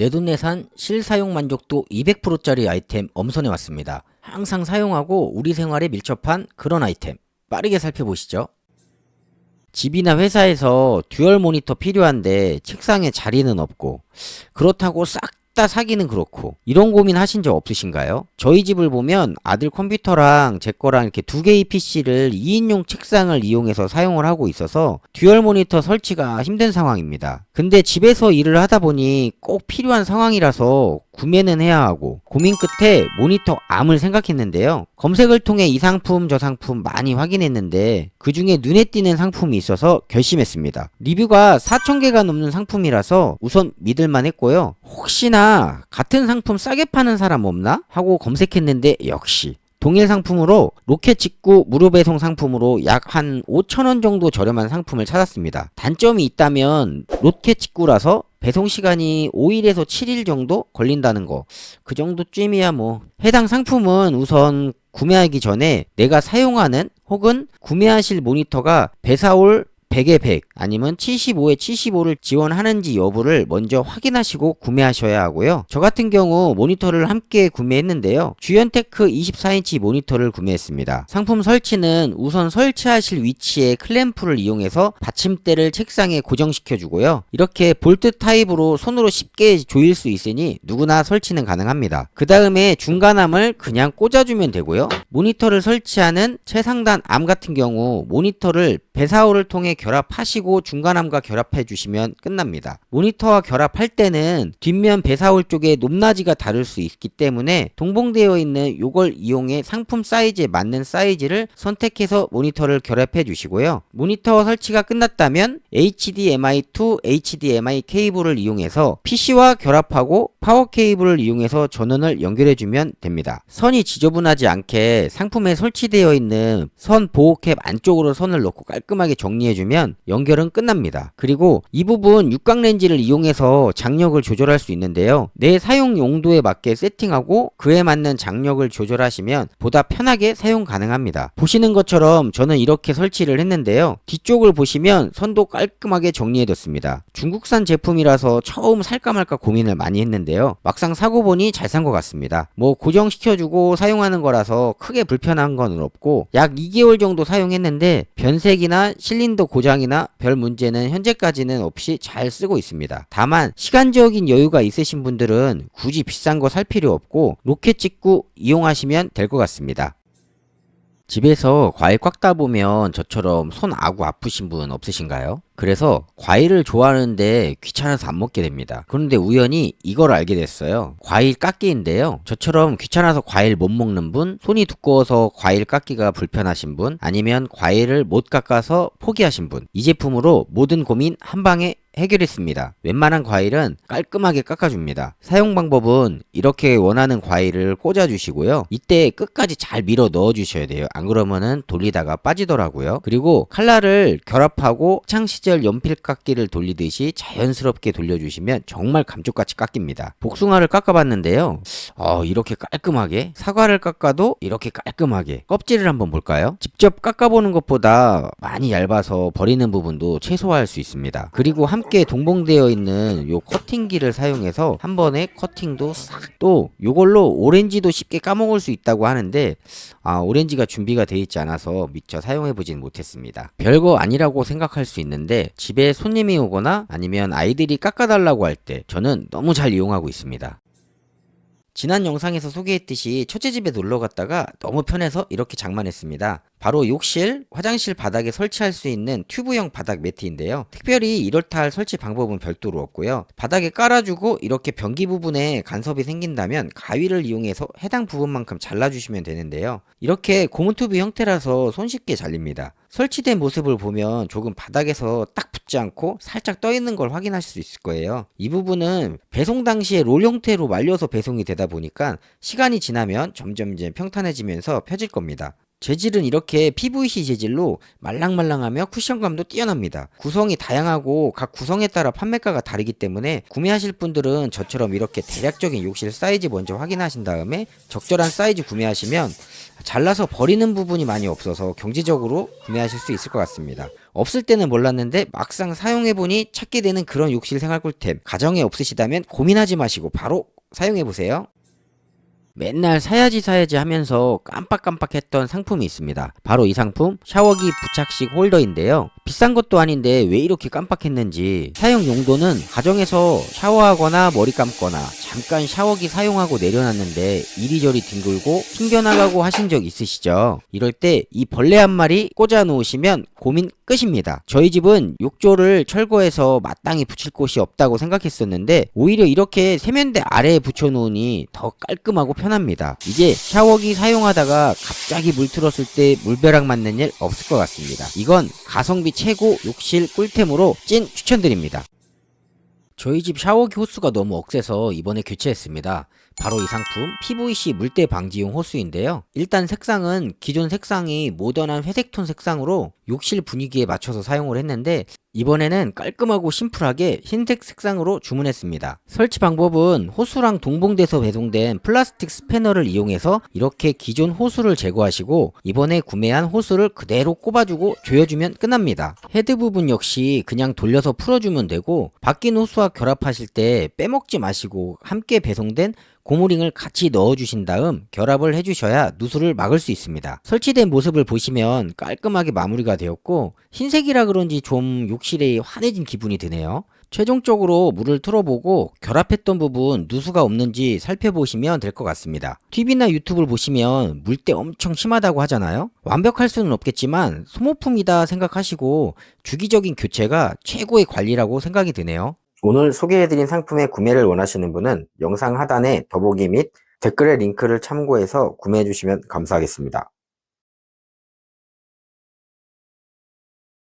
내돈내산 실사용 만족도 200%짜리 아이템 엄선해 왔습니다. 항상 사용하고 우리 생활에 밀접한 그런 아이템 빠르게 살펴보시죠. 집이나 회사에서 듀얼 모니터 필요한데 책상에 자리는 없고 그렇다고 싹 다 사기는 그렇고 이런 고민 하신 적 없으신가요? 저희 집을 보면 아들 컴퓨터랑 제 거랑 이렇게 두 개의 PC를 2인용 책상을 이용해서 사용을 하고 있어서 듀얼 모니터 설치가 힘든 상황입니다. 근데 집에서 일을 하다 보니 꼭 필요한 상황이라서 구매는 해야 하고 고민 끝에 모니터 암을 생각했는데요. 검색을 통해 이 상품 저 상품 많이 확인했는데 그 중에 눈에 띄는 상품이 있어서 결심했습니다. 리뷰가 4,000개가 넘는 상품이라서 우선 믿을만 했고요. 혹시나 같은 상품 싸게 파는 사람 없나? 하고 검색했는데 역시 동일 상품으로 로켓 직구 무료 배송 상품으로 약 한 5,000원 정도 저렴한 상품을 찾았습니다. 단점이 있다면 로켓 직구라서 배송 시간이 5일에서 7일 정도 걸린다는 거. 그 정도쯤이야 뭐. 해당 상품은 우선 구매하기 전에 내가 사용하는 혹은 구매하실 모니터가 배사올 100에 100 아니면 75에 75를 지원하는지 여부를 먼저 확인하시고 구매하셔야 하고요. 저 같은 경우 모니터를 함께 구매했는데요. 주연테크 24인치 모니터를 구매했습니다. 상품 설치는 우선 설치하실 위치에 클램프를 이용해서 받침대를 책상에 고정시켜 주고요. 이렇게 볼트 타입으로 손으로 쉽게 조일 수 있으니 누구나 설치는 가능합니다. 그 다음에 중간암을 그냥 꽂아주면 되고요. 모니터를 설치하는 최상단 암 같은 경우 모니터를 배사호를 통해 결합하시고 중간암과 결합해 주시면 끝납니다. 모니터와 결합할 때는 뒷면 배사홀 쪽에 높낮이가 다를 수 있기 때문에 동봉되어 있는 요걸 이용해 상품 사이즈에 맞는 사이즈를 선택해서 모니터를 결합해 주시고요. 모니터 설치가 끝났다면 HDMI to HDMI 케이블을 이용해서 PC와 결합하고 파워 케이블을 이용해서 전원을 연결해 주면 됩니다. 선이 지저분하지 않게 상품에 설치되어 있는 선 보호캡 안쪽으로 선을 넣고 깔끔하게 정리해 주면 연결은 끝납니다. 그리고 이 부분 육각 렌즈를 이용해서 장력을 조절할 수 있는데요. 내 사용 용도에 맞게 세팅하고 그에 맞는 장력을 조절하시면 보다 편하게 사용 가능합니다. 보시는 것처럼 저는 이렇게 설치를 했는데요. 뒤쪽을 보시면 선도 깔끔하게 정리해뒀습니다. 중국산 제품이라서 처음 살까 말까 고민을 많이 했는데요. 막상 사고 보니 잘 산 것 같습니다. 뭐 고정시켜주고 사용하는 거라서 크게 불편한 건 없고 약 2개월 정도 사용했는데 변색이나 실린더 고장이나 별 문제는 현재까지는 없이 잘 쓰고 있습니다. 다만 시간적인 여유가 있으신 분들은 굳이 비싼 거 살 필요 없고 로켓 직구 이용하시면 될 것 같습니다. 집에서 과일 깎다 보면 저처럼 손 아구 아프신 분 없으신가요? 그래서 과일을 좋아하는데 귀찮아서 안 먹게 됩니다. 그런데 우연히 이걸 알게 됐어요. 과일 깎기인데요. 저처럼 귀찮아서 과일 못 먹는 분, 손이 두꺼워서 과일 깎기가 불편하신 분, 아니면 과일을 못 깎아서 포기하신 분, 이 제품으로 모든 고민 한 방에 해결했습니다. 웬만한 과일은 깔끔하게 깎아줍니다. 사용 방법은 이렇게 원하는 과일을 꽂아주시고요. 이때 끝까지 잘 밀어 넣어주셔야 돼요. 안 그러면은 돌리다가 빠지더라고요. 그리고 칼날을 결합하고 창시절 연필 깎기를 돌리듯이 자연스럽게 돌려주시면 정말 감쪽같이 깎입니다. 복숭아를 깎아봤는데요. 이렇게 깔끔하게, 사과를 깎아도 이렇게 깔끔하게. 껍질을 한번 볼까요? 직접 깎아보는 것보다 많이 얇아서 버리는 부분도 최소화할 수 있습니다. 그리고 함께 동봉되어 있는 요 커팅기를 사용해서 한 번에 커팅도 싹, 또 요걸로 오렌지도 쉽게 까먹을 수 있다고 하는데 오렌지가 준비가 되어 있지 않아서 미처 사용해보진 못했습니다. 별거 아니라고 생각할 수 있는데 집에 손님이 오거나 아니면 아이들이 깎아달라고 할 때 저는 너무 잘 이용하고 있습니다. 지난 영상에서 소개했듯이 첫째 집에 놀러 갔다가 너무 편해서 이렇게 장만했습니다. 바로 욕실, 화장실 바닥에 설치할 수 있는 튜브형 바닥 매트인데요. 특별히 이렇다 할 설치 방법은 별도로 없고요. 바닥에 깔아주고 이렇게 변기 부분에 간섭이 생긴다면 가위를 이용해서 해당 부분만큼 잘라주시면 되는데요. 이렇게 고무 튜브 형태라서 손쉽게 잘립니다. 설치된 모습을 보면 조금 바닥에서 딱 붙지 않고 살짝 떠 있는 걸 확인하실 수 있을 거예요. 이 부분은 배송 당시에 롤 형태로 말려서 배송이 되다 보니까 시간이 지나면 점점 이제 평탄해지면서 펴질 겁니다. 재질은 이렇게 PVC 재질로 말랑말랑하며 쿠션감도 뛰어납니다. 구성이 다양하고 각 구성에 따라 판매가가 다르기 때문에 구매하실 분들은 저처럼 이렇게 대략적인 욕실 사이즈 먼저 확인하신 다음에 적절한 사이즈 구매하시면 잘라서 버리는 부분이 많이 없어서 경제적으로 구매하실 수 있을 것 같습니다. 없을 때는 몰랐는데 막상 사용해보니 찾게 되는 그런 욕실 생활 꿀템, 가정에 없으시다면 고민하지 마시고 바로 사용해보세요. 맨날 사야지 하면서 깜빡깜빡했던 상품이 있습니다. 바로 이 상품, 샤워기 부착식 홀더인데요. 비싼 것도 아닌데 왜 이렇게 깜빡했는지. 사용 용도는 가정에서 샤워하거나 머리 감거나 잠깐 샤워기 사용하고 내려놨는데 이리저리 뒹굴고 튕겨나가고 하신 적 있으시죠? 이럴 때 이 벌레 한 마리 꽂아 놓으시면 고민 끝입니다. 저희 집은 욕조를 철거해서 마땅히 붙일 곳이 없다고 생각했었는데 오히려 이렇게 세면대 아래에 붙여 놓으니 더 깔끔하고 편합니다. 이제 샤워기 사용하다가 갑자기 물 틀었을 때 물벼락 맞는 일 없을 것 같습니다. 이건 가성비 최고 욕실 꿀템으로 찐 추천드립니다. 저희 집 샤워기 호수가 너무 억세서 이번에 교체했습니다. 바로 이 상품 PVC 물때 방지용 호수인데요. 일단 색상은 기존 색상이 모던한 회색톤 색상으로 욕실 분위기에 맞춰서 사용을 했는데 이번에는 깔끔하고 심플하게 흰색 색상으로 주문했습니다. 설치 방법은 호수랑 동봉돼서 배송된 플라스틱 스패너를 이용해서 이렇게 기존 호수를 제거하시고 이번에 구매한 호수를 그대로 꼽아주고 조여주면 끝납니다. 헤드 부분 역시 그냥 돌려서 풀어주면 되고 바뀐 호수와 결합하실 때 빼먹지 마시고 함께 배송된 고무링을 같이 넣어주신 다음 결합을 해주셔야 누수를 막을 수 있습니다. 설치된 모습을 보시면 깔끔하게 마무리가 되었고 흰색이라 그런지 좀 욕실에 환해진 기분이 드네요. 최종적으로 물을 틀어보고 결합했던 부분 누수가 없는지 살펴보시면 될 것 같습니다. TV나 유튜브를 보시면 물때 엄청 심하다고 하잖아요. 완벽할 수는 없겠지만 소모품이다 생각하시고 주기적인 교체가 최고의 관리라고 생각이 드네요. 오늘 소개해드린 상품의 구매를 원하시는 분은 영상 하단에 더보기 및 댓글의 링크를 참고해서 구매해주시면 감사하겠습니다.